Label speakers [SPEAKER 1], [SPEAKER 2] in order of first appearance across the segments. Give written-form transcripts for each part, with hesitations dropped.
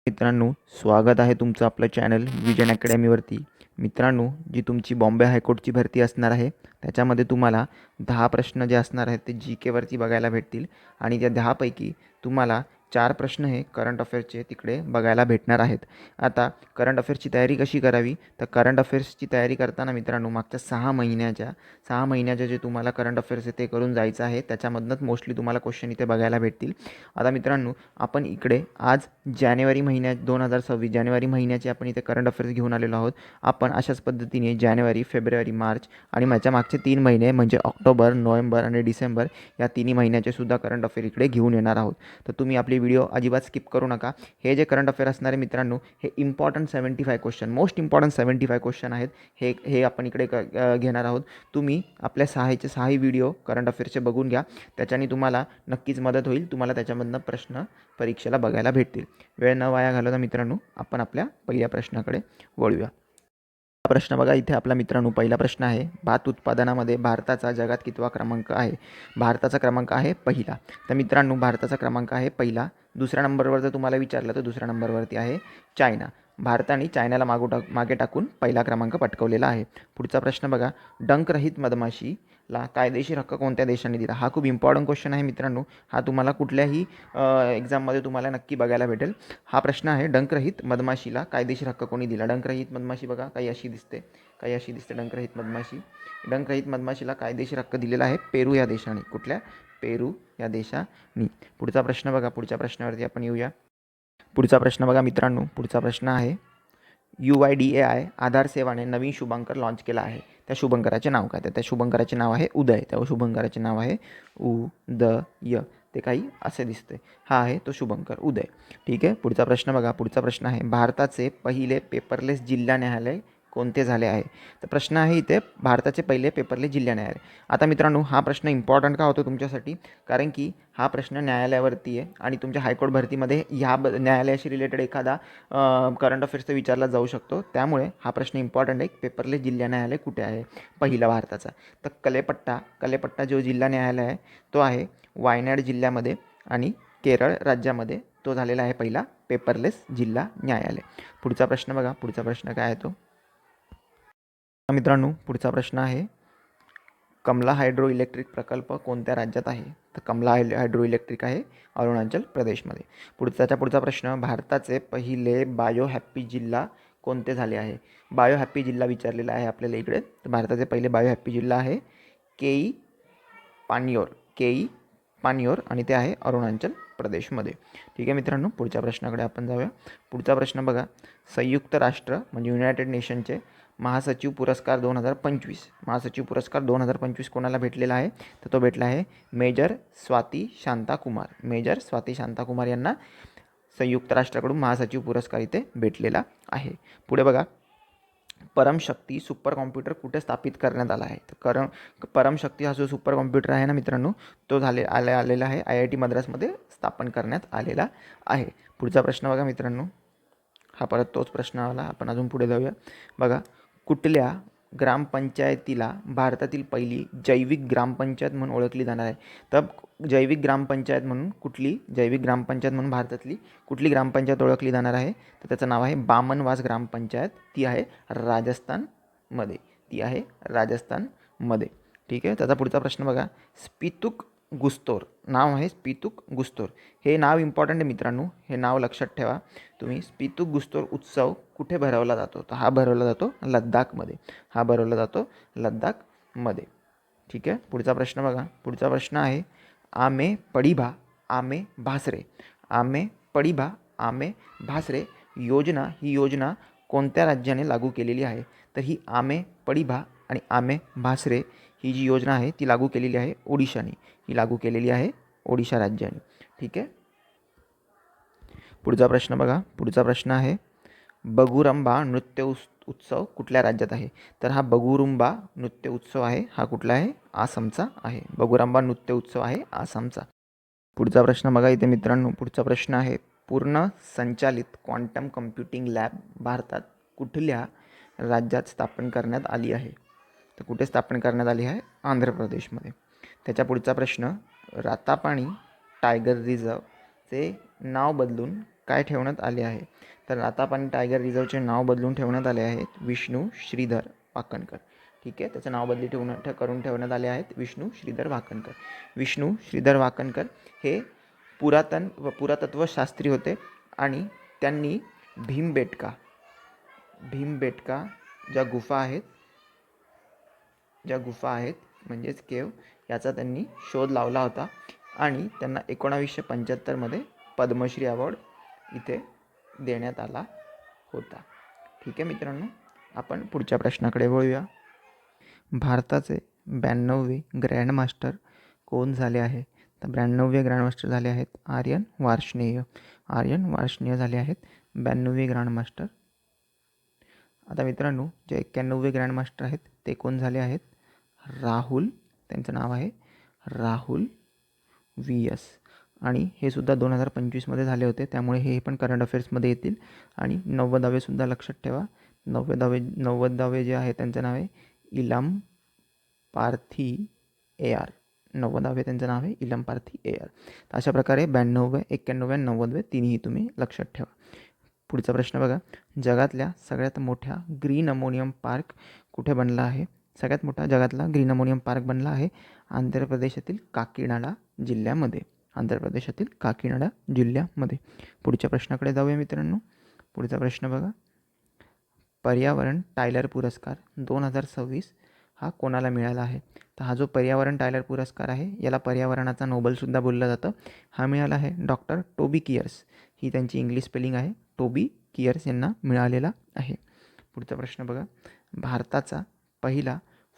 [SPEAKER 1] मित्रांनो, स्वागत आहे तुमचं आपलं चॅनल विजन अकॅडमीवरती. मित्रांनो, जी तुमची बॉम्बे हायकोर्टची भरती असणार आहे त्याच्यामध्ये तुम्हाला 10 प्रश्न जे असणार आहेत ते GKवरती बघायला भेटतील आणि त्या 10 पैकी तुम्हाला 4 प्रश्न हे करंट अफेअर्सचे तिकडे बघायला भेटणार आहेत. आता करंट अफेअर्सची तयारी कशी करावी, तर करंट अफेअर्सची तयारी करताना मित्रांनो मागच्या 6 महिन्याच्या जे तुम्हाला करंट अफेअर्स आहे ते करून जायचं आहे. त्याच्यामधनंच मोस्टली तुम्हाला क्वेश्चन इथे बघायला भेटतील. आता मित्रांनो, आपण इकडे आज जानेवारी महिन्यात 2026 जानेवारी महिन्याचे आपण इथे करंट अफेअर्स घेऊन आलेलो आहोत. आपण अशाच पद्धतीने जानेवारी, फेब्रुवारी, मार्च आणि माझ्या मागचे 3 महिने म्हणजे ऑक्टोबर, नोव्हेंबर आणि डिसेंबर या तिन्ही महिन्याचे सुद्धा करंट अफेअर इकडे घेऊन येणार आहोत. तर तुम्ही आपली व्हिडिओ अजिबात स्किप करू नका. हे जे करंट अफेअर असणारे मित्रांनो, हे important 75 question, most important 75 question आहेत. हे आपण इकडे घेणार आहोत. तुम्ही आपल्या 6 व्हिडिओ करंट अफेअर्सचे बघून घ्या. त्याच्याने तुम्हाला नक्कीच मदत होईल. तुम्हाला त्याच्यामधनं प्रश्न परीक्षेला बघायला भेटतील. वेळ न वाया घालवता मित्रांनो, आपण आपल्या पहिल्या प्रश्नाकडे वळूया. प्रश्न बघा इथे आपला मित्रांनो, पहिला प्रश्न आहे, भात उत्पादनामध्ये भारताचा जगात कितवा क्रमांक आहे? भारताचा क्रमांक आहे पहिला. तर मित्रांनो, भारताचा क्रमांक आहे पहिला. दुसऱ्या नंबरवर जर तुम्हाला विचारलं तर दुसऱ्या नंबरवरती आहे चायना. भारताने चायनाला मागे टाकून पहिला क्रमांक पटकवलेला आहे. पुढचा प्रश्न बघा, डंखरहित मधमाशीला कायदेशीर हक्क कोणत्या देशाने दिला? हा खूप इम्पॉर्टंट क्वेश्चन आहे मित्रांनो. हा तुम्हाला कुठल्याही एक्झाममध्ये तुम्हाला नक्की बघायला भेटेल. हा प्रश्न आहे, डंखरहित मधमाशीला कायदेशीर हक्क कोणी दिला? डंखरहित मधमाशी बघा काही अशी दिसते डंखरहित मधमाशी. डंखरहित मधमाशीला कायदेशीर हक्क दिलेला आहे पेरू या देशाने. कुठल्या? पेरू या देशाने. पुढचा प्रश्न बघा, पुढच्या प्रश्नावरती आपण येऊया. पुढचा प्रश्न बघा मित्रांनो, पुढचा प्रश्न आहे, UIDAI आधार सेवाने नवीन शुभंकर लॉन्च केला आहे. त्या शुभंकराचे नाव काय? तर त्या शुभंकराचे नाव आहे उदय. त्या शुभंकराचे नाव आहे उदय. ते काही असे दिसते. हा आहे तो शुभंकर उदय. ठीक आहे. पुढचा प्रश्न बघा, पुढचा प्रश्न आहे, भारताचे पहिले पेपरलेस जिल्हा न्यायालय कोणते झाले आहे? तर प्रश्न आहे इथे, भारताचे पहिले पेपरलेस जिल्हा न्यायालय. आता मित्रांनो, हा प्रश्न इम्पॉर्टंट का होतो तुमच्यासाठी? कारण की हा प्रश्न न्यायालयावरती आहे आणि तुमच्या हायकोर्ट भरतीमध्ये न्यायालयाशी रिलेटेड एखादा करंट अफेअर्सचा विचारला जाऊ शकतो. त्यामुळे हा प्रश्न इम्पॉर्टंट आहे. पेपरलेस जिल्हा न्यायालय कुठे आहे पहिला भारताचा? तर कलेपट्टा जो जिल्हा न्यायालय आहे तो आहे वायनाड जिल्ह्यामध्ये आणि केरळ राज्यामध्ये तो झालेला आहे पहिला पेपरलेस जिल्हा न्यायालय. पुढचा प्रश्न बघा, पुढचा प्रश्न काय आहे तो मित्रांनो, पुढचा प्रश्न आहे, कमला हायड्रो इलेक्ट्रिक प्रकल्प कोणत्या राज्यात आहे? तर कमला हायड्रो इलेक्ट्रिक आहे अरुणाचल प्रदेशमध्ये. पुढचा प्रश्न, भारताचे पहिले बायो हॅप्पी जिल्हा कोणते झाले आहे? बायो हॅप्पी जिल्हा विचारलेला आहे आपल्याला इकडे. तर भारताचे पहिले बायो हॅप्पी जिल्हा आहे केई पानियोर आणि ते आहे अरुणाचल प्रदेशमध्ये. ठीक आहे मित्रांनो, पुढच्या प्रश्नाकडे आपण जाऊया. पुढचा प्रश्न बघा, संयुक्त राष्ट्र म्हणजे युनायटेड नेशनचे महासचिव पुरस्कार 2025 कोणाला भेटलेला आहे? तर तो भेटला आहे मेजर स्वाती शांताकुमार यांना संयुक्त राष्ट्राकडून महासचिव पुरस्कार इथे भेटलेला आहे. पुढे बघा, परमशक्ती सुपर कॉम्प्युटर कुठे स्थापित करण्यात आला आहे? तर परमशक्ती हा जो सुपर कॉम्प्युटर आहे ना मित्रांनो, तो आलेला आहे IIT मद्रासमध्ये स्थापन करण्यात आलेला आहे. पुढचा प्रश्न बघा मित्रांनो, हा परत तोच प्रश्न आला. आपण अजून पुढे जाऊया. बघा, कुठल्या ग्रामपंचायतीला भारतातील पहिली जैविक ग्रामपंचायत म्हणून ओळखली जाणार आहे? तर जैविक ग्रामपंचायत म्हणून भारतातली कुठली ग्रामपंचायत ओळखली जाणार आहे? तर त्याचं नाव आहे बामनवास ग्रामपंचायत. ती आहे राजस्थानमध्ये. ठीक आहे. त्याचा पुढचा प्रश्न बघा, स्पितुक गुस्तोर नाव आहे स्पितुक गुस्तोर. हे नाव इम्पॉर्टंट आहे मित्रांनो, हे नाव लक्षात ठेवा तुम्ही. स्पितुक गुस्तोर उत्सव कुठे भरवला जातो? तर हा भरवला जातो लद्दाखमध्ये. ठीक आहे. पुढचा प्रश्न बघा, पुढचा प्रश्न आहे, आमे पडिभा आमे भासरे ही योजना कोणत्या राज्याने लागू केलेली आहे? तर ही आमे पडिभा आणि आमे भासरे ही जी योजना आहे ती लागू केलेली आहे ओडिशा राज्याने. ठीक आहे. पुढचा प्रश्न बघा, पुढचा प्रश्न आहे, बगुरंबा नृत्य उत्सव कुठल्या राज्यात आहे? तर हा बगुरुंबा नृत्य उत्सव आहे हा कुठला आहे? आसामचा आहे. बगुरंबा नृत्य उत्सव आहे आसामचा. पुढचा प्रश्न बघा इथे मित्रांनो, पुढचा प्रश्न आहे, पूर्ण संचालित क्वांटम कम्प्युटिंग लॅब भारतात कुठल्या राज्यात स्थापन करण्यात आली आहे? तर कुठे स्थापन करण्यात आली आहे? आंध्र प्रदेशमध्ये. त्याच्या पुढचा प्रश्न, रातापाणी टायगर रिझर्वचे नाव बदलून काय ठेवण्यात आले आहे? तर रातापानी टायगर रिझर्वचे नाव बदलून ठेवण्यात आले आहे विष्णू श्रीधर वाकणकर. ठीक आहे, त्याचं नाव बदली करून ठेवण्यात आले आहेत विष्णू श्रीधर वाकणकर. विष्णू श्रीधर वाकणकर हे पुरातत्वशास्त्री होते आणि त्यांनी भीमबेटका ज्या गुफा आहेत म्हणजेच केव, याचा त्यांनी शोध लावला होता आणि त्यांना 1975मध्ये पद्मश्री अवॉर्ड इथे देण्यात आला होता. ठीक आहे मित्रांनो, आपण पुढच्या प्रश्नाकडे वळूया. भारताचे 92वे ग्रँडमास्टर कोण झाले आहे? तर 92वे ग्रँडमास्टर झाले आहेत आर्यन वार्ष्णेय झाले आहेत 92वे ग्रँडमास्टर. आता मित्रांनो, जे 91वे ग्रँडमास्टर आहेत ते कोण झाले आहेत? राहुल, त्यांचं नाव आहे राहुल VS, आणि हे सुद्धा 2025मध्ये झाले होते, त्यामुळे हे पण करंट अफेअर्समध्ये येतील. आणि 90वे सुद्धा लक्षात ठेवा. 90वे जे आहे त्यांचं नाव आहे इलम पार्थी AR. 90वे त्यांचं नाव आहे इलम पार्थी AR. अशा प्रकारे 92वे, 91वे आणि 90वे तिन्ही तुम्ही लक्षात ठेवा. पुढचा प्रश्न बघा. जगातल्या सगळ्यात मोठ्या ग्रीन अमोनियम पार्क कुठे बनला आहे? सगळ्यात मोठा जगातला ग्रीन अमोनियम पार्क बनला आहे आंध्र प्रदेशातील काकीनाडा जिल्ह्यामध्ये. पुढच्या प्रश्नाकडे जाऊया मित्रांनो. पुढचा प्रश्न बघा. पर्यावरण टायलर पुरस्कार 2026 हा कोणाला मिळाला आहे? तर हा जो पर्यावरण टायलर पुरस्कार आहे, याला पर्यावरणाचा नोबेलसुद्धा बोललं जातं. हा मिळाला आहे डॉक्टर टोबी कियर्स, ही त्यांची इंग्लिश स्पेलिंग आहे, टोबी कियर्स यांना मिळालेला आहे. पुढचा प्रश्न बघा. भारताचा पहिला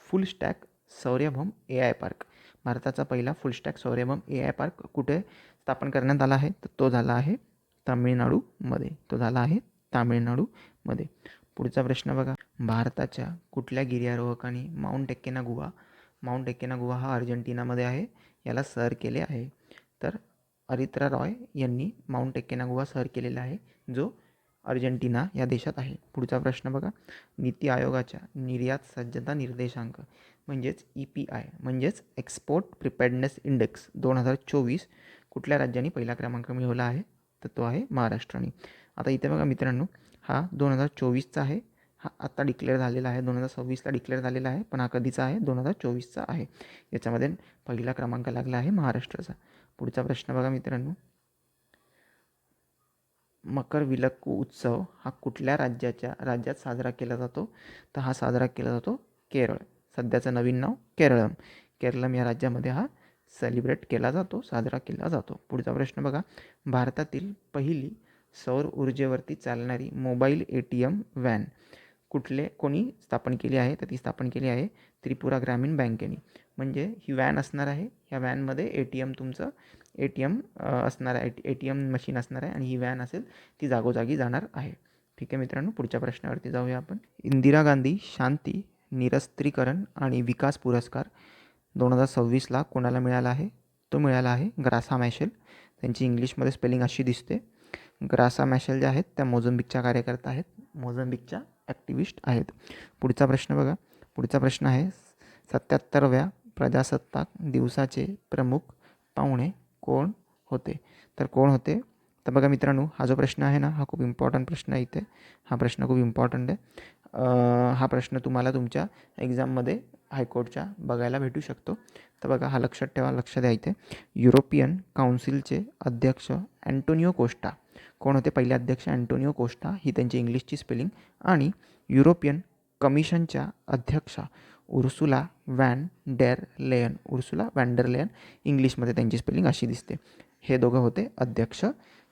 [SPEAKER 1] फुल स्टॅक सौरभम AI पार्क कुठे स्थापन करण्यात आला आहे? तर तो झाला आहे तामिळनाडूमध्ये. पुढचा प्रश्न बघा. भारताच्या कुठल्या गिर्यारोहकाने माउंट एकेनागुआ हा अर्जेंटिनामध्ये आहे, याला सर केले आहे? तर अरित्रा रॉय यांनी माउंट एकेनागुआ सर केलेला आहे, जो अर्जेंटिना या देशात आहे. पुढचा प्रश्न बघा. नीती आयोगाच्या निर्यात सज्जता निर्देशांक म्हणजेच EPI म्हणजेच एक्सपोर्ट प्रिपेअर्डनेस इंडेक्स 2024 कुठल्या राज्यांनी पहिला क्रमांक मिळवला आहे? तर तो आहे महाराष्ट्राने. आता इथे बघा मित्रांनो, हा 2024चा आहे, हा आत्ता डिक्लेअर झालेला आहे, 2026ला डिक्लेअर झालेला आहे, पण हा कधीचा आहे? 2024चा आहे. याच्यामध्ये पहिला क्रमांक लागला आहे महाराष्ट्राचा. पुढचा प्रश्न बघा मित्रांनो. मकरविलक्कू उत्सव हा कुठल्या राज्यात साजरा केला जातो? तर हा साजरा केला जातो केरळ. सध्याचं नवीन नाव केरळम या राज्यामध्ये हा साजरा केला जातो. पुढचा प्रश्न बघा. भारतातील पहिली सौर ऊर्जेवरती चालणारी मोबाईल ATM व्हॅन कोणी स्थापन केली आहे? तर ती स्थापन केली आहे त्रिपुरा ग्रामीण बँकेने. म्हणजे ही व्हॅन असणार आहे, ह्या व्हॅनमध्ये तुमचं ATM असणार आहे, ATM मशीन असणार आहे, आणि ही व्हॅन असेल ती जागोजागी जाणार आहे. ठीक आहे मित्रांनो, पुढच्या प्रश्नावरती जाऊया आपण. इंदिरा गांधी शांती निरस्त्रीकरण आणि विकास पुरस्कार 2026ला कोणाला मिळाला आहे? तो मिळाला आहे ग्रासा मॅशेल. त्यांची इंग्लिशमध्ये स्पेलिंग अशी दिसते. ग्रासा मॅशेल ज्या आहेत त्या मोझंबिकच्या कार्यकर्ता आहेत, मोझंबिकच्या ॲक्टिव्हिस्ट आहेत. पुढचा प्रश्न बघा. पुढचा प्रश्न आहे 77व्या प्रजासत्ताक दिवसाचे प्रमुख पाहुणे कोण होते? तर कोण होते? तर बघा मित्रांनो, हा जो प्रश्न आहे ना, हा खूप इम्पॉर्टंट प्रश्न आहे. इथे हा प्रश्न खूप इम्पॉर्टंट आहे. हा प्रश्न तुम्हाला तुमच्या एक्झाममध्ये हायकोर्टच्या बघायला भेटू शकतो. तर बघा, हा लक्षात ठेवा, लक्ष द्या इथे. युरोपियन काउन्सिलचे अध्यक्ष अँटोनियो कोस्टा कोण होते? पहिले अध्यक्ष अँटोनियो कोस्टा, ही त्यांची इंग्लिशची स्पेलिंग. आणि युरोपियन कमिशनच्या अध्यक्षा उर्सुला व्हॅन डेर लेयन इंग्लिशमध्ये त्यांची स्पेलिंग अशी दिसते. हे दोघं होते अध्यक्ष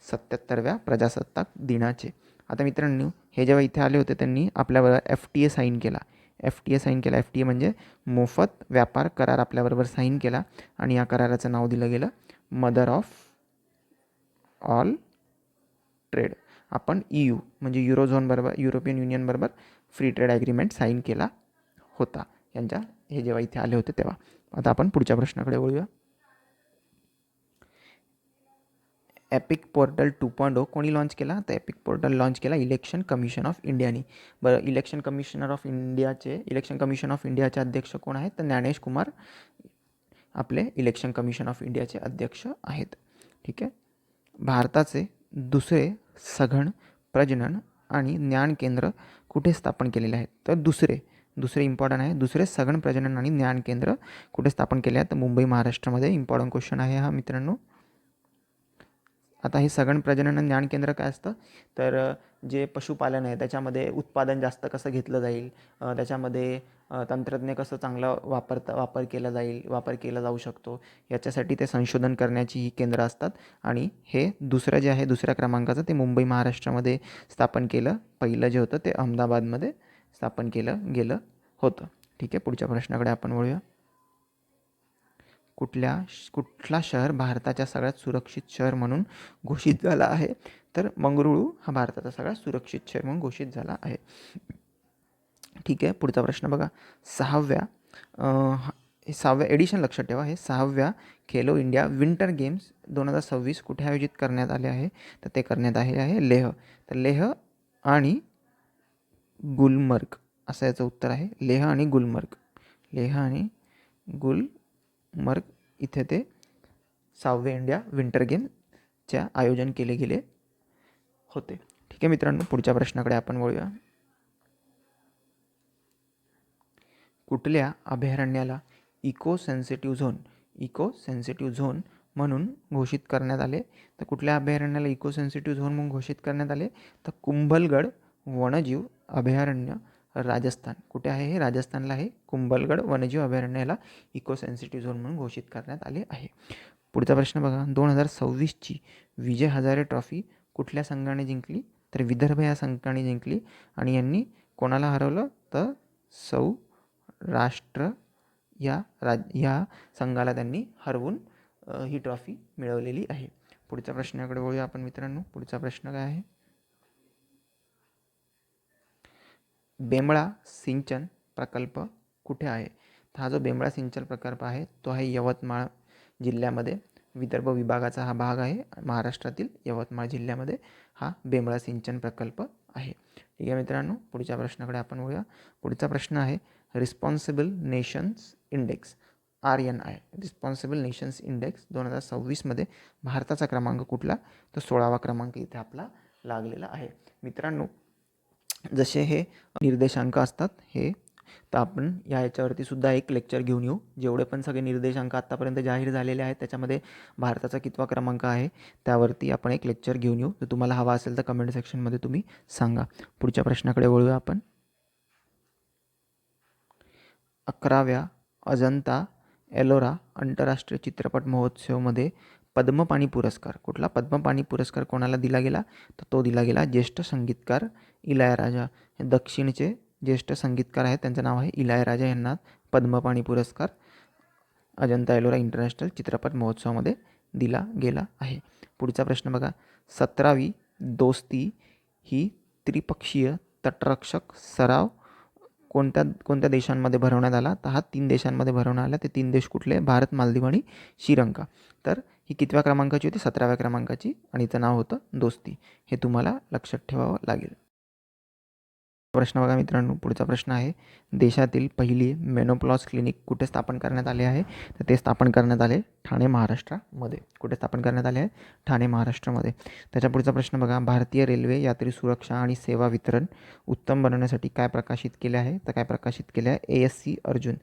[SPEAKER 1] 77व्या प्रजासत्ताक दिनाचे. आता मित्रांनो, हे जेव्हा इथे आले होते त्यांनी आपल्याबरोबर FTA साईन केला. FTA म्हणजे मोफत व्यापार करार आपल्याबरोबर साईन केला, आणि या कराराचं नाव दिलं गेलं मदर ऑफ ऑल ट्रेड. आपण EU म्हणजे युरोपियन युनियन बरोबर फ्री ट्रेड ॲग्रीमेंट साईन केला होता हे जेव्हा इथे आले होते तेव्हा. आता आपण पुढच्या प्रश्नाकडे वळूया. एपिक पोर्टल 2.0 कोणी लॉन्च केला? तर एपिक पोर्टल लॉन्च केला इलेक्शन कमिशन ऑफ इंडियानी. बरं, इलेक्शन कमिशन ऑफ इंडियाचे अध्यक्ष कोण आहेत? तर ज्ञानेश कुमार आपले इलेक्शन कमिशन ऑफ इंडियाचे अध्यक्ष आहेत. ठीक आहे. भारताचे दुसरे सघन प्रजनन आणि ज्ञान केंद्र कुठे स्थापन केलेले आहेत? तर दुसरे इम्पॉर्टंट आहे. दुसरे सघन प्रजनन आणि ज्ञान केंद्र कुठे स्थापन केले आहेत? तर मुंबई महाराष्ट्रामध्ये. इम्पॉर्टंट क्वेश्चन आहे हा मित्रांनो. आता हे सघन प्रजनन आणि ज्ञान केंद्र काय असतं? तर जे पशुपालन आहे त्याच्यामध्ये उत्पादन जास्त कसं घेतलं जाईल, त्याच्यामध्ये तंत्रज्ञ कसं चांगलं वापर केला जाऊ शकतो, याच्यासाठी ते संशोधन करण्याची ही केंद्र असतात. आणि हे दुसरं जे आहे दुसऱ्या क्रमांकाचं ते मुंबई महाराष्ट्रामध्ये स्थापन केलं. पहिलं जे होतं ते अहमदाबादमध्ये स्थापन केलं गेलं होतं. ठीक आहे, पुढच्या प्रश्नाकडे आपण वळूया. कुठला शहर भारताच्या सगळ्यात सुरक्षित शहर म्हणून घोषित झाला आहे? तर मंगळुरू हा भारताचा सगळ्यात सुरक्षित शहर म्हणून घोषित झाला आहे. ठीक आहे, पुढचा प्रश्न बघा. सहाव्या एडिशन लक्षात ठेवा. हे 6व्या खेलो इंडिया विंटर गेम्स 2026 कुठे आयोजित करण्यात आले आहे? तर ते करण्यात आले आहे लेह. तर लेह आणि गुलमर्ग असं याचं उत्तर आहे. लेह आणि गुलमर्ग इथे ते 6वे इंडिया विंटर गेमच्या आयोजन केले गेले होते. ठीक आहे मित्रांनो, पुढच्या प्रश्नाकडे आपण वळूया. कुठल्या अभयारण्याला इको सेन्सिटिव्ह झोन म्हणून घोषित करण्यात आले? तर कुठल्या अभयारण्याला इको सेन्सिटिव्ह झोन म्हणून घोषित करण्यात आले? तर कुंभलगड वन्यजीव अभयारण्य, राजस्थान. कुठे आहे हे? राजस्थानला आहे. कुंभलगड वन्यजीव अभयारण्याला इको सेन्सिटिव्ह झोन म्हणून घोषित करण्यात आले आहे. पुढचा प्रश्न बघा. 2026ची विजय हजारे ट्रॉफी कुठल्या संघाने जिंकली? तर विदर्भ या संघाने जिंकली. आणि यांनी कोणाला हरवलं? तर सौराष्ट्र या संघाला त्यांनी हरवून ही ट्रॉफी मिळवलेली आहे. पुढच्या प्रश्नाकडे वळूया आपण मित्रांनो. पुढचा प्रश्न काय आहे? बेंबळा सिंचन प्रकल्प कुठे आहे? तर हा जो बेंबळा सिंचन प्रकल्प आहे तो आहे यवतमाळ जिल्ह्यामध्ये. विदर्भ विभागाचा हा भाग आहे. महाराष्ट्रातील यवतमाळ जिल्ह्यामध्ये हा बेंबळा सिंचन प्रकल्प आहे. ठीक आहे मित्रांनो, पुढच्या प्रश्नाकडे आपण वळूया. पुढचा प्रश्न आहे responsible nations index RNI responsible nations index 2026मध्ये भारताचा क्रमांक कुठला? तर 16वा क्रमांक इथे आपला लागलेला आहे. मित्रांनो, जसे हे निर्देशांक असतात हे तर आपण याच्यावरती सुद्धा एक लेक्चर घेऊन येऊ. जेवढे पण सगळे निर्देशांक आत्तापर्यंत जाहीर झालेले आहेत त्याच्यामध्ये भारताचा कितवा क्रमांक आहे त्यावरती आपण एक लेक्चर घेऊन येऊ. तर तुम्हाला हवा असेल तर कमेंट सेक्शनमध्ये तुम्ही सांगा. पुढच्या प्रश्नाकडे वळूया आपण. 11व्या अजंता एलोरा आंतरराष्ट्रीय चित्रपट महोत्सवमध्ये पद्मपाणी पुरस्कार, कुठला पद्मपाणी पुरस्कार कोणाला दिला गेला? तर तो दिला गेला ज्येष्ठ संगीतकार इलयाराजा. हे दक्षिणचे ज्येष्ठ संगीतकार आहेत, त्यांचं नाव आहे इलयाराजा. यांना पद्मपाणी पुरस्कार अजंता एलोरा इंटरनॅशनल चित्रपट महोत्सवामध्ये दिला गेला आहे. पुढचा प्रश्न बघा. 17वी दोस्ती ही त्रिपक्षीय तटरक्षक सराव कोणत्या देशांमध्ये भरवण्यात आला? तर हा 3 देशांमध्ये भरवण्यात आला. ते 3 देश कुठले? भारत, मालदीव आणि श्रीलंका. तर ही कितव्या क्रमांकाची होती? 17व्या क्रमांकाची. आणि हिचं नाव होतं दोस्ती. हे तुम्हाला लक्षात ठेवावं लागेल. प्रश्न बघा मित्रांनो. पुढचा प्रश्न आहे देशातील पहिली मेनोपॉज क्लिनिक कुठे स्थापन करण्यात आले आहे? तर ते स्थापन करण्यात आले ठाणे महाराष्ट्रामध्ये. कुठे स्थापन करण्यात आले आहे? ठाणे महाराष्ट्रामध्ये. त्याच्या पुढचा प्रश्न बघा. भारतीय रेल्वे यात्री सुरक्षा आणि सेवा वितरण उत्तम बनवण्यासाठी काय प्रकाशित केले आहे? तर काय प्रकाशित केले आहे? ASC अर्जुन.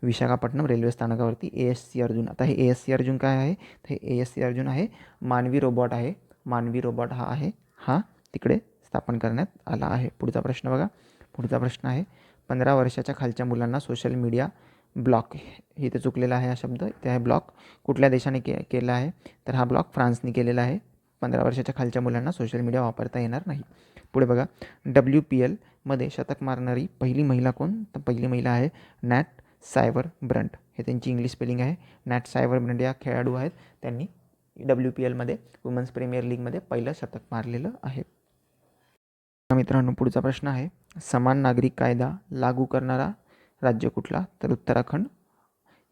[SPEAKER 1] विशाखापट्टणम रेल्वे स्थानकावरती ASC अर्जुन. आता हे ASC अर्जुन काय आहे? तर हे ASC अर्जुन आहे मानवी रोबोट आहे. मानवी रोबोट हा तिकडे स्थापन करण्यात आला आहे. पुढचा प्रश्न बघा. पुढचा प्रश्न आहे 15 वर्षाच्या खालच्या मुलांना सोशल मीडिया ब्लॉक. इथे चुकलेला आहे हा शब्द. इथे आहे ब्लॉक. कुठल्या देशाने केला आहे? तर हा ब्लॉक फ्रान्सने केलेला आहे. 15 वर्षाच्या खालच्या मुलांना सोशल मीडिया वापरता येणार नाही. पुढे बघा. WPL मध्ये शतक मारणारी पहिली महिला कोण? तर पहिली महिला आहे नॅट सायबरब्रंट. हे त्यांची इंग्लिश स्पेलिंग आहे. नॅट सायबरब्रंट या खेळाडू आहेत. त्यांनी WPL मध्ये वुमन्स प्रीमियर लीगमध्ये पहिलं शतक मारलेलं आहे. मित्रांनो, पुढचा प्रश्न आहे समान नागरिक कायदा लागू करणारा राज्य कुठला? तर उत्तराखंड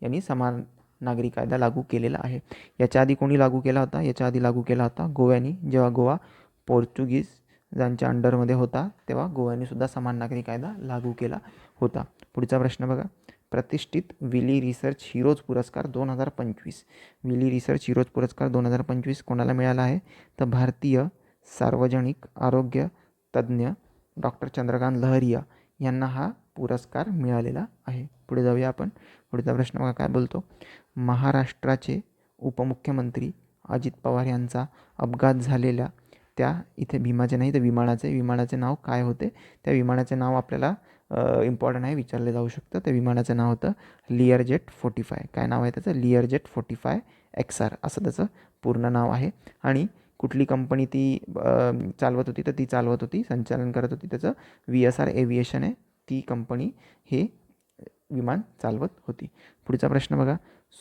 [SPEAKER 1] यांनी समान नागरिक कायदा लागू केलेला आहे. याच्या आधी कोणी लागू केला होता? याच्या आधी लागू केला होता गोव्यानी. जेव्हा गोवा पोर्तुगीजांच्या अंडरमध्ये होता तेव्हा गोव्याने सुद्धा समान नागरिक कायदा लागू केला होता. पुढचा प्रश्न बघा. प्रतिष्ठित विली रिसर्च हिरोज पुरस्कार 2025. विली रिसर्च हिरोज पुरस्कार 2025 कोणाला मिळाला आहे? तर भारतीय सार्वजनिक आरोग्य तज्ज्ञ डॉक्टर चंद्रकांत लहरिया यांना हा पुरस्कार मिळालेला आहे. पुढे जाऊया आपण. पुढचा प्रश्न बघा काय बोलतो. महाराष्ट्राचे उपमुख्यमंत्री अजित पवार यांचा अपघात झालेल्या त्या इथे भीमाचे नाही तर विमानाचे नाव काय होते. त्या विमानाचे नाव आपल्याला इम्पॉर्टंट आहे, विचारले जाऊ शकतं. त्या विमानाचं नाव होतं लिअरजेट 45. काय नाव आहे त्याचं? लिअरजेट 45 XR असं त्याचं पूर्ण नाव आहे. आणि कुठली कंपनी ती चालवत होती, तर ती चालवत होती, संचालन करत होती त्याचं VSR एव्हिएशन आहे, ती कंपनी हे विमान चालवत होती. पुढचा प्रश्न बघा.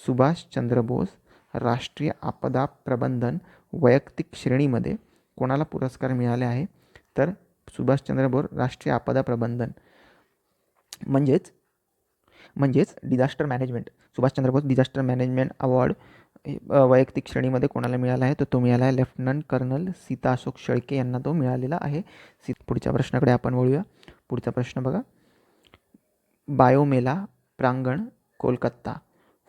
[SPEAKER 1] सुभाषचंद्र बोस राष्ट्रीय आपदा प्रबंधन वैयक्तिक श्रेणीमध्ये कोणाला पुरस्कार मिळाले आहे? तर सुभाषचंद्र बोस राष्ट्रीय आपदा प्रबंधन म्हणजेच disaster management, Subhash Chandra Bose disaster management award वैयक्तिक श्रेणीमध्ये कोणाला मिळाला आहे? तर तो मिळाला आहे लेफ्टनंट कर्नल सीता अशोक शेळके यांना तो मिळालेला आहे. पुढच्या प्रश्नाकडे आपण वळूया. पुढचा प्रश्न बघा. बायोमेला प्रांगण कोलकाता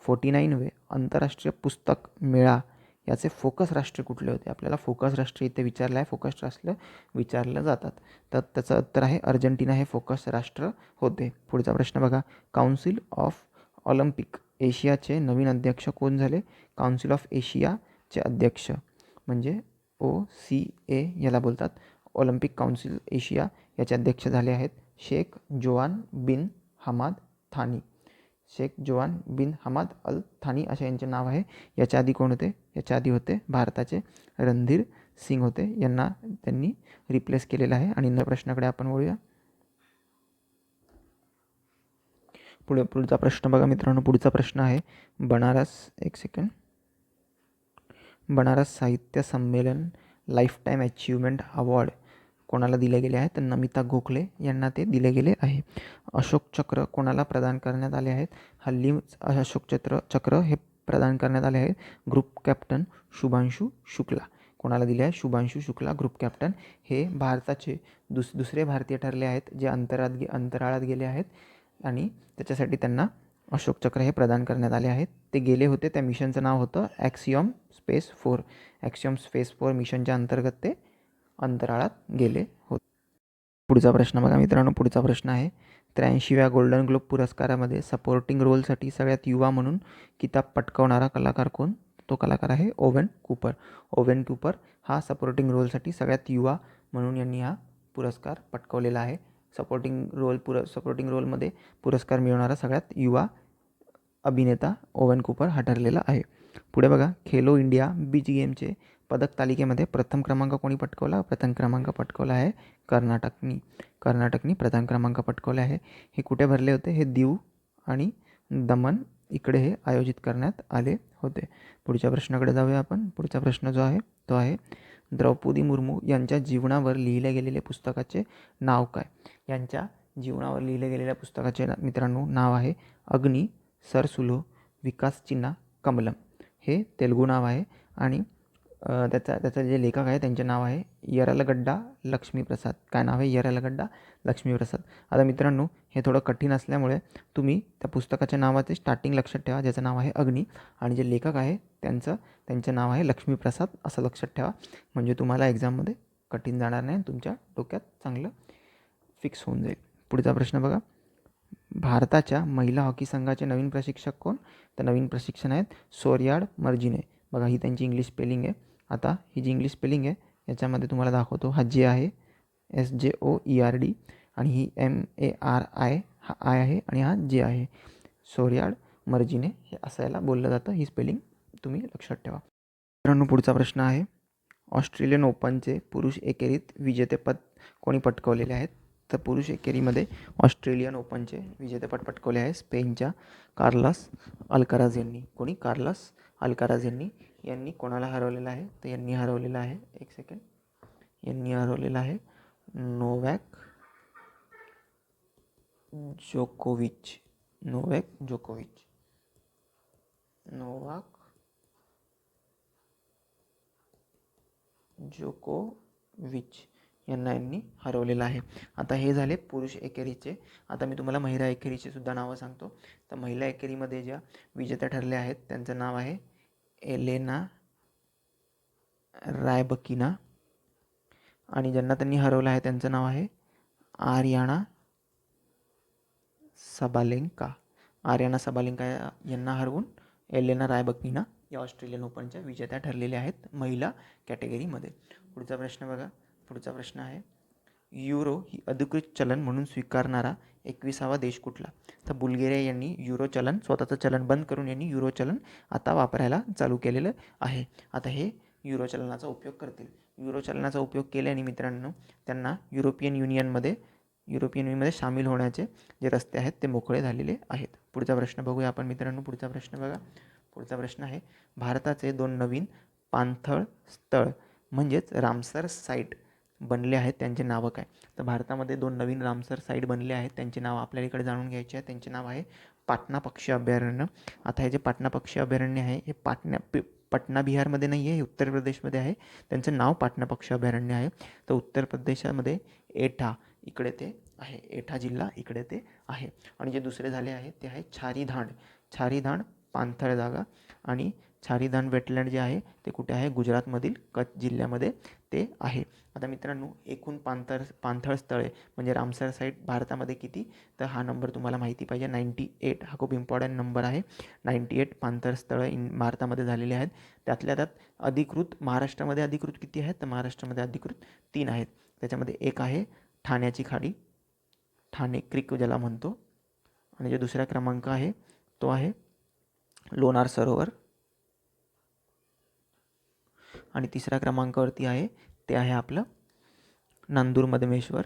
[SPEAKER 1] 49वे आंतरराष्ट्रीय पुस्तक मेळा याचे फोकस राष्ट्र कुठले होते? आपल्याला फोकस राष्ट्र इथे विचारलं आहे, फोकस राष्ट्र विचारलं जातात, तर त्याचं उत्तर आहे अर्जेंटिना हे फोकस राष्ट्र होते. पुढचा प्रश्न बघा. काउन्सिल ऑफ ऑलिम्पिक एशियाचे नवीन अध्यक्ष कोण झाले? काउन्सिल ऑफ एशियाचे अध्यक्ष म्हणजे OCA याला बोलतात, ऑलिम्पिक काउन्सिल एशिया याचे अध्यक्ष झाले आहेत शेख जोआन बिन हमाद थानी. शेख जोआन बिन हमाद अल थानी असे यांचे नाव आहे. याच्या आधी कोण होते? याच्या आधी होते भारताचे रणधीर सिंग होते, यांना त्यांनी रिप्लेस केलेलं आहे. आणि प्रश्नाकडे आपण वळूया. पुढचा प्रश्न बघा मित्रांनो. पुढचा प्रश्न आहे बनारस साहित्य संमेलन लाईफ टाईम अचीवमेंट अवॉर्ड कोणाला दिले गेले आहे? तर नमिता गोखले यांना ते दिले गेले आहे. अशोक चक्र कोणाला प्रदान करण्यात आले आहेत? हल्ली अशोक चक्र हे प्रदान करण्यात आले आहेत ग्रुप कॅप्टन शुभांशु शुक्ला. कोणाला दिले आहे? Shubhanshu Shukla group captain. हे भारताचे दुसरे भारतीय ठरले आहेत जे अंतराळात गेले आहेत आणि त्याच्यासाठी त्यांना अशोक चक्र हे प्रदान करण्यात आले आहेत. ते गेले होते, त्या मिशनचं नाव होतं ॲक्सियम स्पेस 4. ॲक्सियम स्पेस 4 मिशनच्या अंतर्गत ते अंतराळात गेले होते. पुढचा प्रश्न बघा मित्रांनो. पुढचा प्रश्न आहे 83व्या गोल्डन ग्लोब पुरस्कारामध्ये सपोर्टिंग रोलसाठी सगळ्यात युवा म्हणून किताब पटकावणारा कलाकार कोण? तो कलाकार आहे ओवेन कूपर. ओवेन कूपर हा सपोर्टिंग रोलसाठी सगळ्यात युवा म्हणून यांनी हा पुरस्कार पटकावलेला आहे. सपोर्टिंग रोलमध्ये पुरस्कार मिळवणारा सगळ्यात युवा अभिनेता ओवेन कूपर हा ठरलेला आहे. पुढे बघा. खेलो इंडिया बीच गेमचे पदक तालिकेमध्ये प्रथम क्रमांक कोणी पटकावला? प्रथम क्रमांक पटकावला आहे कर्नाटकनी प्रथम क्रमांक पटकावला आहे. हे कुठे भरले होते? हे दीव आणि दमन इकडे हे आयोजित करण्यात आले होते. पुढच्या प्रश्नाकडे जाऊया आपण. पुढचा प्रश्न जो आहे तो आहे द्रौपदी मुर्मू यांच्या जीवनावर लिहिले गेलेले पुस्तकाचे नाव काय? यांच्या जीवनावर लिहिले गेलेल्या पुस्तकाचे मित्रांनो नाव आहे अग्नी सरसुलो विकास चिन्हा कमलम. हे तेलुगू नाव आहे आणि त्याचा जे लेखक आहे त्यांचे नाव आहे यरलगड्डा लक्ष्मीप्रसाद. काय नाव आहे? यरलगड्डा लक्ष्मीप्रसाद. आता मित्रांनो हे थोडं कठीण असल्यामुळे तुम्ही त्या पुस्तकाच्या नावाचे स्टार्टिंग लक्षात ठेवा, ज्याचं नाव आहे अग्नी, आणि जे लेखक आहे त्यांचं नाव आहे लक्ष्मीप्रसाद असं लक्षात ठेवा. म्हणजे तुम्हाला एक्झाममध्ये कठीण जाणार नाही, तुमच्या डोक्यात चांगलं फिक्स होऊन जाईल. पुढचा प्रश्न बघा. भारताच्या महिला हॉकी संघाचे नवीन प्रशिक्षक कोण? तर नवीन प्रशिक्षण आहेत सोर्याड मर्जिने. बघा ही त्यांची इंग्लिश स्पेलिंग आहे. आता ही जी इंग्लिश स्पेलिंग आहे याच्यामध्ये तुम्हाला दाखवतो. हा जे आहे SJOERD आणि ही MARI हा आय आहे आणि हा जे आहे सोर्याड मर्जिने हे असं याला बोललं जातं. ही स्पेलिंग तुम्ही लक्षात ठेवा. मित्रांनो पुढचा प्रश्न आहे ऑस्ट्रेलियन ओपनचे पुरुष एकेरीत विजेतेपद कोणी पटकावलेले आहेत? तर पुरुष एकेरीमध्ये ऑस्ट्रेलियन ओपनचे विजेतेपद पटकावले आहे स्पेनच्या कार्लोस अल्काराज यांनी. कोणी? कार्लोस अल्काराज यांनी कोणाला हरवलेलं आहे? तर यांनी हरवलेलं आहे यांनी हरवलेलं आहे नोव्हाक जोकोविच यांनी हरवलेलं आहे. आता हे झाले पुरुष एकेरीचे. आता मी तुम्हाला महिला एकेरीचे सुद्धा नावं सांगतो. तर महिला एकेरीमध्ये ज्या विजेत्या ठरल्या आहेत त्यांचं नाव आहे एलेना रायबकिना आणि ज्यांना त्यांनी हरवलं आहे त्यांचं नाव आहे आर्याना सबालेंका. आर्याना सबालेंका यांना हरवून एलेना रायबकनिना या ऑस्ट्रेलियन ओपनच्या विजेत्या ठरलेल्या आहेत महिला कॅटेगरीमध्ये. पुढचा प्रश्न बघा. पुढचा प्रश्न आहे युरो ही अधिकृत चलन म्हणून स्वीकारणारा 21वा देश कुठला? तर बुल्गेरिया यांनी युरो चलन स्वतःचं चलन बंद करून यांनी युरो चलन आता वापरायला चालू केलेलं आहे. आता हे युरो चलनाचा उपयोग करतील. युरो चलनाचा उपयोग केल्याने मित्रांनो त्यांना युरोपियन युनियनमध्ये सामील होण्याचे जे रस्ते आहेत ते मोकळे झालेले आहेत. पुढचा प्रश्न बघूया आपण मित्रांनो. पुढचा प्रश्न बघा. पुढचा प्रश्न आहे भारताचे 2 नवीन पाणथळ स्थळ म्हणजेच रामसर साईट बनले आहेत त्यांचे नावं काय? तर भारतामध्ये 2 नवीन रामसर साईट बनले आहेत त्यांचे नाव आपल्याला इकडे जाणून घ्यायचे आहे. त्यांचे नाव आहे पाटणा पक्षी अभयारण्य. आता हे जे पाटणा पक्षी अभयारण्य आहे हे पटना बिहारमध्ये नाही आहे, हे उत्तर प्रदेशमध्ये आहे. त्यांचं नाव पाटणा पक्षी अभयारण्य आहे. तर उत्तर प्रदेशामध्ये एठा इकडे ते आहे, एठा जिल्हा इकडे ते आहे. आणि जे दुसरे झाले आहे ते आहे छारीधाड पाणथळ जागा. आणि छारीधाड वेटलँड जे आहे ते कुठे आहे? गुजरातमधील कच्छ जिल्ह्यामध्ये ते आहे. आता मित्रांनो एकूण पाणथळ स्थळे म्हणजे रामसर साईट भारतामध्ये किती? तर हा नंबर तुम्हाला माहिती पाहिजे. 98 हा खूप इम्पॉर्टंट नंबर आहे. 98 पाणथळ स्थळं भारतामध्ये झालेली आहेत. त्यातल्या त्यात अधिकृत महाराष्ट्रामध्ये अधिकृत किती आहेत? तर महाराष्ट्रामध्ये अधिकृत 3 आहेत. त्याच्यामध्ये एक आहे ठाण्याची खाडी, ठाणे क्रिक ज्याला म्हणतो. आणि जो दुसरा क्रमांक आहे तो आहे लोणार सरोवर. आणि तिसऱ्या क्रमांकावरती आहे ते आहे आपलं नांदूर मधमेश्वर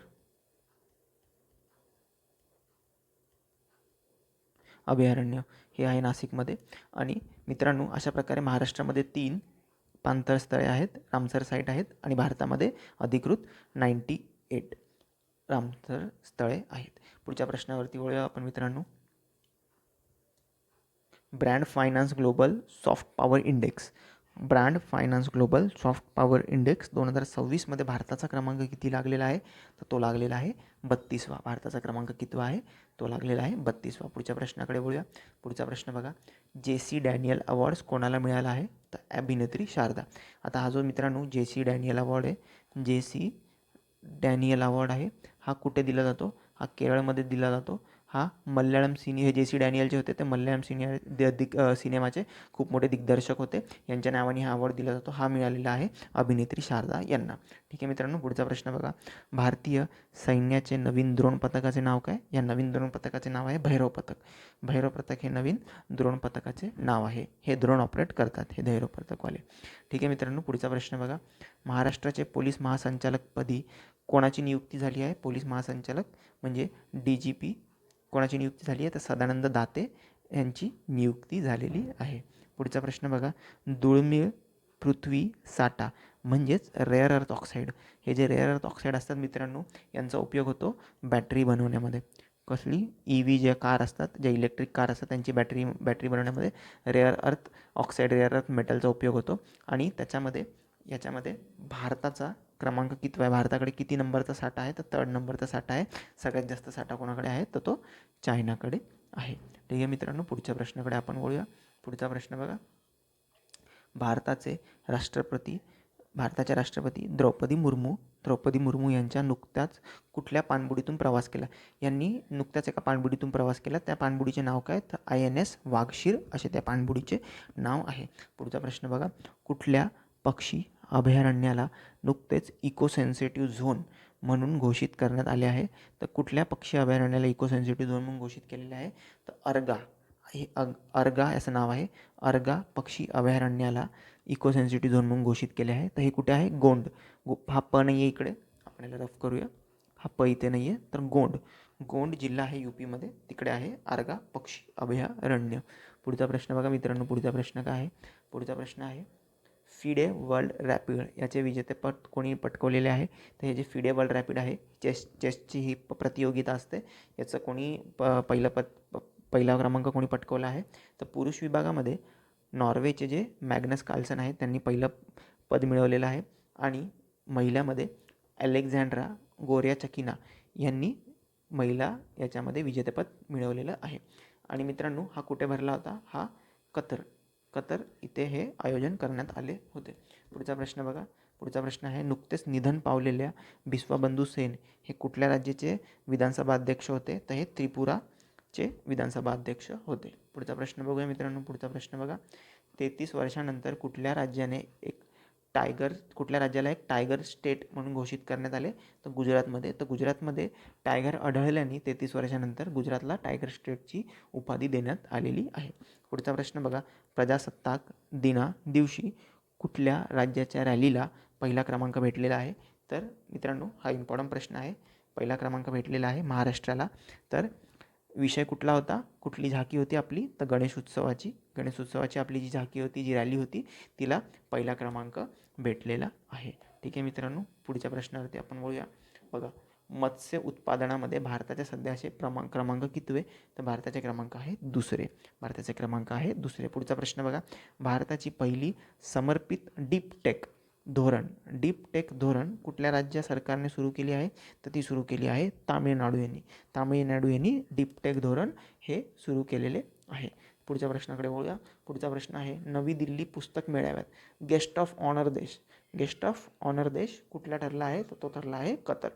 [SPEAKER 1] अभयारण्य, हे आहे नाशिकमध्ये. आणि मित्रांनो अशा प्रकारे महाराष्ट्रामध्ये 3 पाणथळ स्थळे आहेत, रामसर साईट आहेत. आणि भारतामध्ये अधिकृत 98 रामसर स्थळे आहेत. पुढच्या प्रश्नावरती वळूया आपण मित्रांनो. Brand finance global soft power index 2026मध्ये भारताचा क्रमांक किती लागलेला आहे? तर तो लागलेला आहे 32वा. भारताचा क्रमांक कितवा आहे? तो लागलेला आहे 32वा. पुढच्या प्रश्नाकडे बोलूया. पुढचा प्रश्न बघा. JC डॅनियल अवॉर्ड्स कोणाला मिळाला आहे? तर अभिनेत्री शारदा. आता हा जो मित्रांनो JC डॅनियल अवॉर्ड आहे, JC डॅनियल अवॉर्ड आहे, हा कुठे दिला जातो? हा केरळमध्ये दिला जातो. हा मल्याळम हे JC डॅनियल जे होते ते मल्याळम सिनेमाचे खूप मोठे दिग्दर्शक होते. यांच्या नावाने हा अवॉर्ड दिला जातो. हा मिळालेला आहे अभिनेत्री शारदा यांना. ठीक आहे मित्रांनो. पुढचा प्रश्न बघा. भारतीय सैन्याचे नवीन द्रोण पथकाचे नाव काय? या नवीन द्रोण पथकाचे नाव आहे भैरव पथक. भैरव पथक हे नवीन द्रोण पथकाचे नाव आहे. हे द्रोण ऑपरेट करतात हे भैरव पथकवाले. ठीक आहे मित्रांनो. पुढचा प्रश्न बघा. महाराष्ट्राचे पोलीस महासंचालकपदी कोणाची नियुक्ती झाली आहे? पोलीस महासंचालक म्हणजे DGP कोणाची नियुक्ती झाली आहे? तर सदानंद दाते यांची नियुक्ती झालेली आहे. पुढचा प्रश्न बघा. दुर्मिळ पृथ्वी साठा म्हणजेच रेअर अर्थ ऑक्साईड. हे जे रेअर अर्थ ऑक्साईड असतात मित्रांनो यांचा उपयोग होतो बॅटरी बनवण्यामध्ये. कसली? EV ज्या कार असतात, ज्या इलेक्ट्रिक कार असतात त्यांची बॅटरी बनवण्यामध्ये रेअर अर्थ मेटलचा उपयोग होतो. आणि याच्यामध्ये भारताचा क्रमांक कितवा आहे? भारताकडे किती नंबरचा साठा आहे? तर 3rd नंबरचा साठा आहे. सगळ्यात जास्त साठा कोणाकडे आहे? तर तो चायनाकडे आहे. ठीक आहे मित्रांनो. पुढच्या प्रश्नाकडे आपण वळूया. पुढचा प्रश्न बघा. भारताच्या राष्ट्रपती द्रौपदी मुर्मू यांच्या नुकत्याच कुठल्या पाणबुडीतून प्रवास केला? यांनी नुकत्याच एका पाणबुडीतून प्रवास केला. त्या पाणबुडीचे नाव काय? तर INS वाघशीर असे त्या पाणबुडीचे नाव आहे. पुढचा प्रश्न बघा. कुठल्या पक्षी अभयारण्याला नुकतेच इको सेन्सिटिव्ह झोन म्हणून घोषित करण्यात आले आहे? तर कुठल्या पक्षी अभयारण्याला इको सेन्सिटिव्ह झोन म्हणून घोषित केलेले आहे? तर अर्गा असं नाव आहे. अर्गा पक्षी अभयारण्याला इको सेन्सिटिव्ह झोन म्हणून घोषित केले आहे. तर हे कुठे आहे? गोंड. हा प नाही आहे इकडे, आपण याला रफ करूया. हा प इथे नाही आहे, तर गोंड जिल्हा आहे UPमध्ये, तिकडे आहे अर्गा पक्षी अभयारण्य. पुढचा प्रश्न बघा मित्रांनो. पुढचा प्रश्न काय आहे? पुढचा प्रश्न आहे फिडे वर्ल्ड रॅपिड याचे विजेतेपद कोणी पटकवलेले आहे? तर हे जे फिडे वर्ल्ड रॅपिड आहे, चेसची ही प्रतियोगिता असते. याचं कोणी पहिला क्रमांक कोणी पटकवला आहे? तर पुरुष विभागामध्ये नॉर्वेचे जे मॅग्नस कार्लसन आहेत त्यांनी पहिलं पद मिळवलेलं आहे. आणि महिलामध्ये अलेक्झांड्रा गोऱ्याचकिना यांनी महिला याच्यामध्ये विजेतेपद मिळवलेलं आहे. आणि मित्रांनो हा कुठे भरला होता? हा कतर इथे हे आयोजन करण्यात आले होते. पुढचा प्रश्न बघा. पुढचा प्रश्न आहे, नुकतेच निधन पावलेल्या बिस्वाबंधू सेन हे कुठल्या राज्याचे विधानसभा अध्यक्ष होते? तर हे त्रिपुराचे विधानसभा अध्यक्ष होते. पुढचा प्रश्न बघूया मित्रांनो. पुढचा प्रश्न बघा, 33 वर्षानंतर कुठल्या राज्याला एक टायगर स्टेट म्हणून घोषित करण्यात आले? तर गुजरातमध्ये. तर गुजरातमध्ये टायगर आढळल्याने 33 वर्षानंतर गुजरातला टायगर स्टेटची उपाधी देण्यात आलेली आहे. पुढचा प्रश्न बघा, प्रजासत्ताक दिना दिवशी कुठल्या राज्याच्या रॅलीला पहिला क्रमांक भेटलेला आहे? तर मित्रांनो, हा इम्पॉर्टंट प्रश्न आहे. पहिला क्रमांक भेटलेला आहे महाराष्ट्राला. तर विषय कुठला होता? कुठली झाकी होती आपली? तर गणेश उत्सवाची आपली जी झाकी होती, जी रॅली होती, तिला पहिला क्रमांक भेटलेला आहे. ठीक आहे मित्रांनो, पुढच्या प्रश्नावरती आपण बोलूया. बघा, मत्स्य उत्पादनामध्ये भारताचे सध्याचे क्रमांक कितवे? तर भारताचे क्रमांक आहे दुसरे. पुढचा प्रश्न बघा, भारताची पहिली समर्पित डीप टेक धोरण कुठल्या राज्य सरकारने सुरू केली आहे? तर ती सुरू केली आहे तामिळनाडू यांनी डीप टेक धोरण हे सुरू केलेले आहे. पुढच्या प्रश्नाकडे वळूया. पुढचा प्रश्न आहे, नवी दिल्ली पुस्तक मेळाव्यात गेस्ट ऑफ ऑनर देश कुठला ठरला आहे? तर तो ठरला आहे कतर.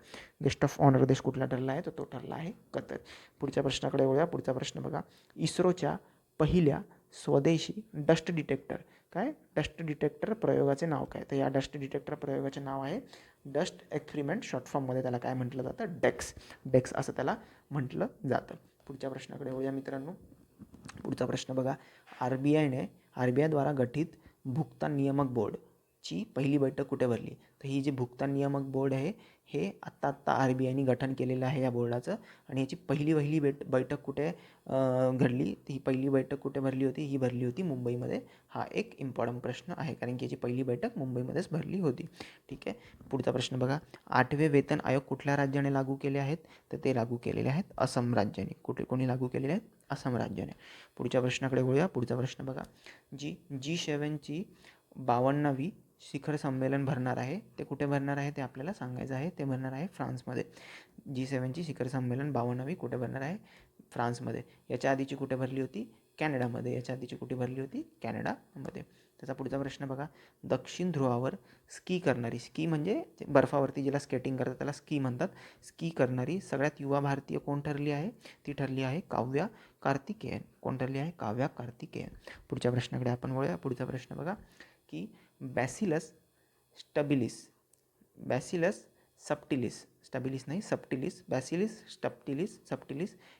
[SPEAKER 1] गेस्ट ऑफ ऑनर देश कुठला ठरला आहे? तर तो ठरला आहे कतर. पुढच्या प्रश्नाकडे वळूया. पुढचा प्रश्न बघा, इस्रोच्या पहिल्या स्वदेशी डस्ट डिटेक्टर प्रयोगाचे नाव काय? तर या डस्ट डिटेक्टर प्रयोगाचे नाव आहे डस्ट एक्सपेरिमेंट. शॉर्ट फॉर्ममध्ये त्याला काय म्हटलं जातं? डेक्स असं त्याला म्हटलं जातं. पुढच्या प्रश्नाकडे वळूया मित्रांनो. पुढचा प्रश्न बघा, आर बी आयद्वारा गठीत भुगतान नियामक बोर्डची पहिली बैठक कुठे भरली? तर ही जी भुगतान नियामक बोर्ड आहे, हे आत्ता आर बी आयने गठन केलेलं आहे या बोर्डाचं. आणि याची पहिली बैठक कुठे घडली? ही पहिली बैठक कुठे भरली होती? ही भरली होती मुंबईमध्ये. हा एक इम्पॉर्टंट प्रश्न आहे, कारण की याची पहिली बैठक मुंबईमध्येच भरली होती. ठीक आहे. पुढचा प्रश्न बघा, 8वे वेतन आयोग कुठल्या राज्याने लागू केले आहेत? तर ते लागू केलेले आहेत असम राज्याने. कोणी लागू केलेले आहेत? असम राज्याने. पुढच्या प्रश्नाकडे वळूया. पुढचा प्रश्न बघा, G7ची 52वी शिखर संमेलन भरणार आहे, ते कुठे भरणार आहे ते आपल्याला सांगायचं आहे. ते भरणार आहे फ्रान्समध्ये. G7ची शिखर संमेलन 52वी कुठे भरणार आहे? फ्रान्समध्ये. याच्या आधीची कुठे भरली होती? कॅनडामध्ये. त्याचा पुढचा प्रश्न बघा, दक्षिण ध्रुवावर स्की म्हणजे बर्फावरती ज्याला स्केटिंग करतात त्याला स्की म्हणतात. स्की करणारी सगळ्यात युवा भारतीय कोण ठरली आहे? ती ठरली आहे काव्या कार्तिकेयन. कोण ठरली आहे? काव्या कार्तिकेयन. पुढच्या प्रश्नाकडे आपण वळूया. पुढचा प्रश्न बघा, की बॅसिलस सबटिलिस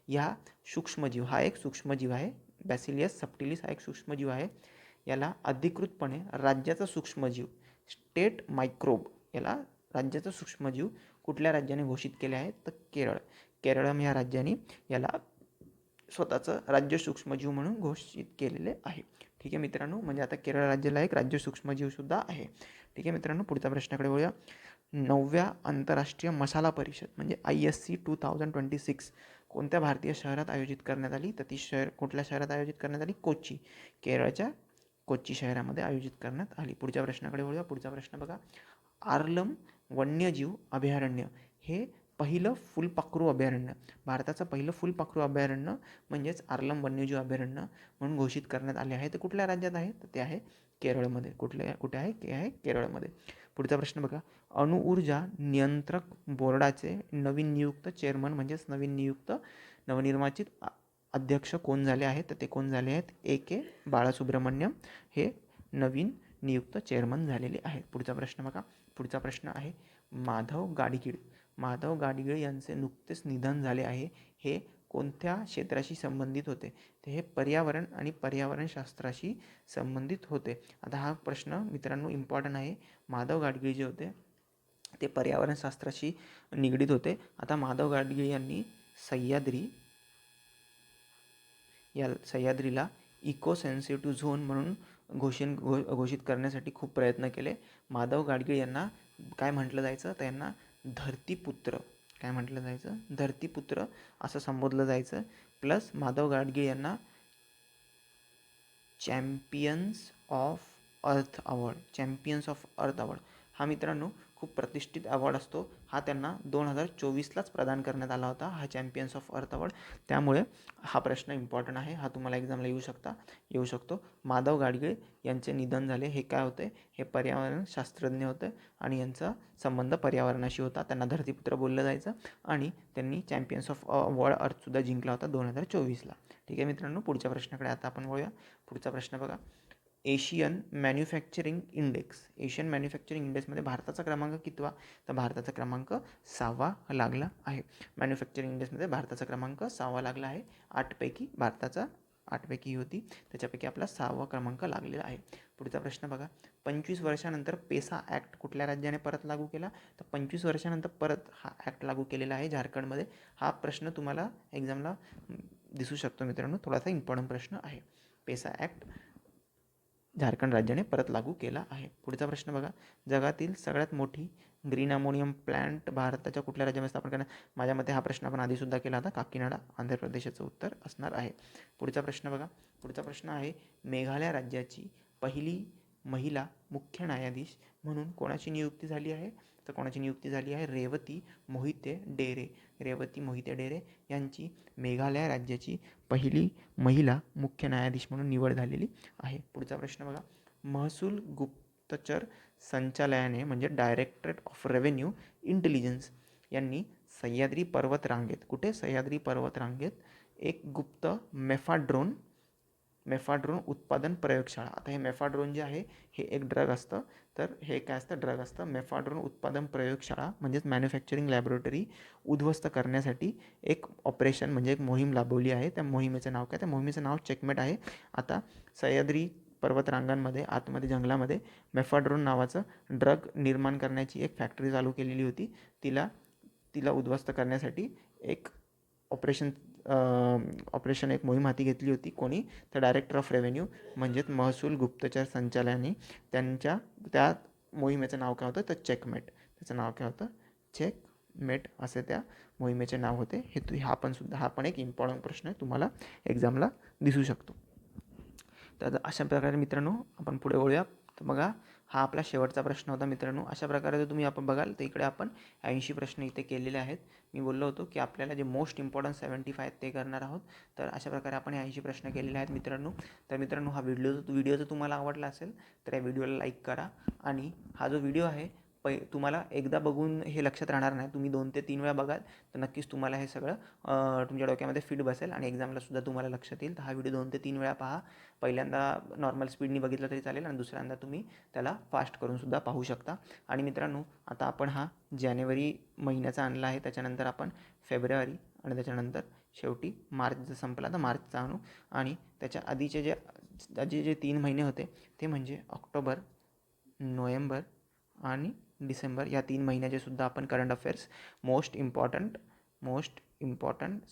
[SPEAKER 1] ह्या सूक्ष्मजीव हा एक सूक्ष्मजीव आहे. बॅसिलियस सबटिलिस हा एक सूक्ष्मजीव आहे. याला अधिकृतपणे राज्याचा सूक्ष्मजीव राज्याचा सूक्ष्मजीव कुठल्या राज्याने घोषित केले आहे? तर केरळम या राज्याने याला स्वतःचं राज्य सूक्ष्मजीव म्हणून घोषित केलेले आहे. ठीक आहे मित्रांनो, म्हणजे आता केरळ राज्याला एक राज्य सूक्ष्मजीवसुद्धा आहे. ठीक आहे मित्रांनो, पुढच्या प्रश्नाकडे वळूया. 9व्या आंतरराष्ट्रीय मसाला परिषद म्हणजे ISC 2026 कोणत्या भारतीय शहरात आयोजित करण्यात आली? तर ती कुठल्या शहरात आयोजित करण्यात आली? केरळच्या कोच्ची शहरामध्ये आयोजित करण्यात आली. पुढच्या प्रश्नाकडे वळूया. पुढचा प्रश्न बघा, आर्लम वन्यजीव अभयारण्य हे पहिलं फुलपाखरू अभयारण्य, भारताचं पहिलं फुलपाखरू अभयारण्य म्हणजेच आर्लम वन्यजीव अभयारण्य म्हणून घोषित करण्यात आले आहे. ते कुठल्या राज्यात आहे? तर ते आहे केरळमध्ये. कुठे आहे? ते आहे केरळमध्ये. पुढचा प्रश्न बघा, अणुऊर्जा नियंत्रक बोर्डाचे नवीन नियुक्त चेअरमन म्हणजेच नवनिर्वाचित अध्यक्ष कोण झाले आहेत? तर ते कोण झाले आहेत? A.K. बाळासुब्रमण्यम हे नवीन नियुक्त चेअरमन झालेले आहेत. पुढचा प्रश्न बघा. पुढचा प्रश्न आहे, माधव गाडगीळ यांचे नुकतेच निधन झाले आहे. हे कोणत्या क्षेत्राशी संबंधित होते? तर हे पर्यावरण आणि पर्यावरणशास्त्राशी संबंधित होते. आता हा प्रश्न मित्रांनो इम्पॉर्टंट आहे. माधव गाडगीळ जे होते ते पर्यावरणशास्त्राशी निगडीत होते. आता माधव गाडगीळ यांनी सह्याद्रीला इको सेन्सिटिव्ह झोन म्हणून घोषित करण्यासाठी खूप प्रयत्न केले. माधव गाडगीळ यांना काय म्हटलं जायचं? तर यांना धरतीपुत्र असं संबोधलं जायचं. प्लस माधव गाडगीळ यांना चॅम्पियन्स ऑफ अर्थ अवॉर्ड हा मित्रांनो खूप प्रतिष्ठित अवॉर्ड असतो. हा त्यांना 2024लाच प्रदान करण्यात आला होता, हा चॅम्पियन्स ऑफ अर्थ अवॉर्ड. त्यामुळे हा प्रश्न इम्पॉर्टंट आहे, हा तुम्हाला एक्झामला येऊ शकतो. माधव गाडगीळ यांचे निधन झाले. हे काय होते, हे पर्यावरण शास्त्रज्ञ होते आणि यांचा संबंध पर्यावरणाशी होता. त्यांना धरतीपुत्र बोललं जायचं आणि त्यांनी चॅम्पियन्स ऑफ वर्ल्ड अर्थसुद्धा जिंकला होता 2024ला. ठीक आहे मित्रांनो, पुढच्या प्रश्नाकडे आता आपण वळूया. पुढचा प्रश्न बघा, एशियन मॅन्युफॅक्चरिंग इंडेक्समध्ये भारताचा क्रमांक कितवा? तर भारताचा क्रमांक 6वा लागला आहे. मॅन्युफॅक्चरिंग इंडेक्समध्ये भारताचा क्रमांक 6वा लागला आहे. 8पैकी होती, त्याच्यापैकी आपला 6वा क्रमांक लागलेला आहे. पुढचा प्रश्न बघा, 25 वर्षानंतर पेसा ॲक्ट कुठल्या राज्याने परत लागू केला? तर 25 वर्षानंतर परत हा ॲक्ट लागू केलेला आहे झारखंडमध्ये. हा प्रश्न तुम्हाला एक्झामला दिसू शकतो मित्रांनो, थोडासा इम्पॉर्टंट प्रश्न आहे. पेसा ॲक्ट झारखंड राज्याने परत लागू केला आहे. पुढचा प्रश्न बघा, जगातील सगळ्यात मोठी ग्रीन अमोनियम प्लॅन्ट भारताच्या कुठल्या राज्यामध्ये स्थापन करण्यात? माझ्या मते हा प्रश्न आपण आधीसुद्धा केला होता, काकीनाडा, आंध्र प्रदेशाचं उत्तर असणार आहे. पुढचा प्रश्न बघा, पुढचा प्रश्न आहे, मेघालय राज्याची पहिली महिला मुख्य न्यायाधीश म्हणून कोणाची नियुक्ती झाली आहे? तर कोणाची नियुक्ती झाली आहे? रेवती मोहिते डेरे यांची मेघालय राज्याची पहिली महिला मुख्य न्यायाधीश म्हणून निवड झालेली आहे. पुढचा प्रश्न बघा, महसूल गुप्तचर संचालनालयाने म्हणजे डायरेक्टरेट ऑफ रेव्हेन्यू इंटेलिजन्स यांनी सह्याद्री पर्वतरांगेत, कुठे? सह्याद्री पर्वतरांगेत एक गुप्त मेफाड्रोन उत्पादन प्रयोगशाळा. आता हे मेफाड्रोन जे आहे हे एक ड्रग असतं, तर हे काय असतं? ड्रग असतं. मेफाड्रोन उत्पादन प्रयोगशाळा म्हणजेच मॅन्युफॅक्चरिंग लॅबोरेटरी उद्ध्वस्त करण्यासाठी एक ऑपरेशन म्हणजे एक मोहीम राबवली आहे. त्या मोहिमेचं नाव काय? त्या मोहिमेचं नाव चेकमेट आहे. आता सह्याद्री पर्वतरांगांमध्ये आतमध्ये जंगलामध्ये मेफाड्रोन नावाचं ड्रग निर्माण करण्याची एक फॅक्टरी चालू केलेली होती. तिला उद्ध्वस्त करण्यासाठी एक ऑपरेशन एक मोहीम हाती घेतली होती. कोणी? तर डायरेक्टर ऑफ रेव्हेन्यू म्हणजेच महसूल गुप्तचर संचालनाने त्या मोहिमेचं नाव काय होतं? तर चेकमेट. त्याचं नाव काय होतं? चेकमेट असे त्या मोहिमेचे नाव होते. हा पण एक इम्पॉर्टंट प्रश्न आहे, तुम्हाला एक्झामला दिसू शकतो. तर अशा प्रकारे मित्रांनो आपण पुढे वळूया. तर बघा, हा आपला शेवटचा प्रश्न होता मित्रांनो. अशा प्रकारे जर तुम्ही आपण बघाल तर इकडे आपण 80 प्रश्न इथे केलेले आहेत. मी बोललो होतो की आपल्याला जे मोस्ट इम्पॉर्टंट 75 आहेत ते करणार आहोत. तर अशा प्रकारे आपण 80 प्रश्न केलेले आहेत मित्रांनो. तर मित्रांनो, हा व्हिडिओ जर तुम्हाला आवडला असेल तर या व्हिडिओला लाईक करा. आणि हा जो व्हिडिओ आहे तुम्हाला एकदा बघून हे लक्षात राहणार नाही, तुम्ही 2 ते 3 वेळा बघाल तर नक्कीच तुम्हाला हे सगळं तुमच्या डोक्यामध्ये फिट बसेल आणि एक्झामलासुद्धा तुम्हाला लक्षात येईल. तर हा व्हिडिओ 2 ते 3 वेळा पहा. पहिल्यांदा नॉर्मल स्पीडनी बघितलं तरी चालेल आणि दुसऱ्यांदा तुम्ही त्याला फास्ट करूनसुद्धा पाहू शकता. आणि मित्रांनो, आता आपण हा जानेवारी महिन्याचा आणला आहे, त्याच्यानंतर आपण फेब्रुवारी आणि त्याच्यानंतर शेवटी मार्च जर संपला तर मार्चचा आणू. आणि त्याच्या आधीचे जे 3 महिने होते ते म्हणजे ऑक्टोबर, नोव्हेंबर आणि डिसेंबर या 3 महिन्याचे सुद्धा आपण current affairs most important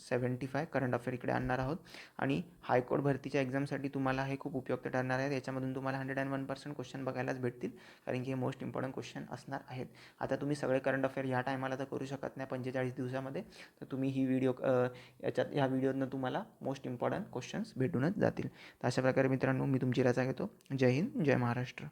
[SPEAKER 1] 75 current affair इकडे आणणार आहोत. आणि हायकोर्ट भरतीच्या एक्झामसाठी तुम्हाला हे खूप उपयुक्त ठरणार आहे. याच्यामधून तुम्हाला 101% क्वेश्चन बघायलाच भेटतील, कारण की हे मोस्ट इम्पॉर्टंट क्वेश्चन असणार आहेत. आता तुम्ही सगळे करंट अफेअर ह्या टायमाला तर करू शकत नाही 45 दिवसामध्ये, तर तुम्ही ह्या व्हिडिओतनं तुम्हाला मोस्ट इम्पॉर्टंट क्वेश्चन्स भेटूनच जातील. तर अशा प्रकारे मित्रांनो, मी तुमची रजा घेतो. जय हिंद, जय महाराष्ट्र.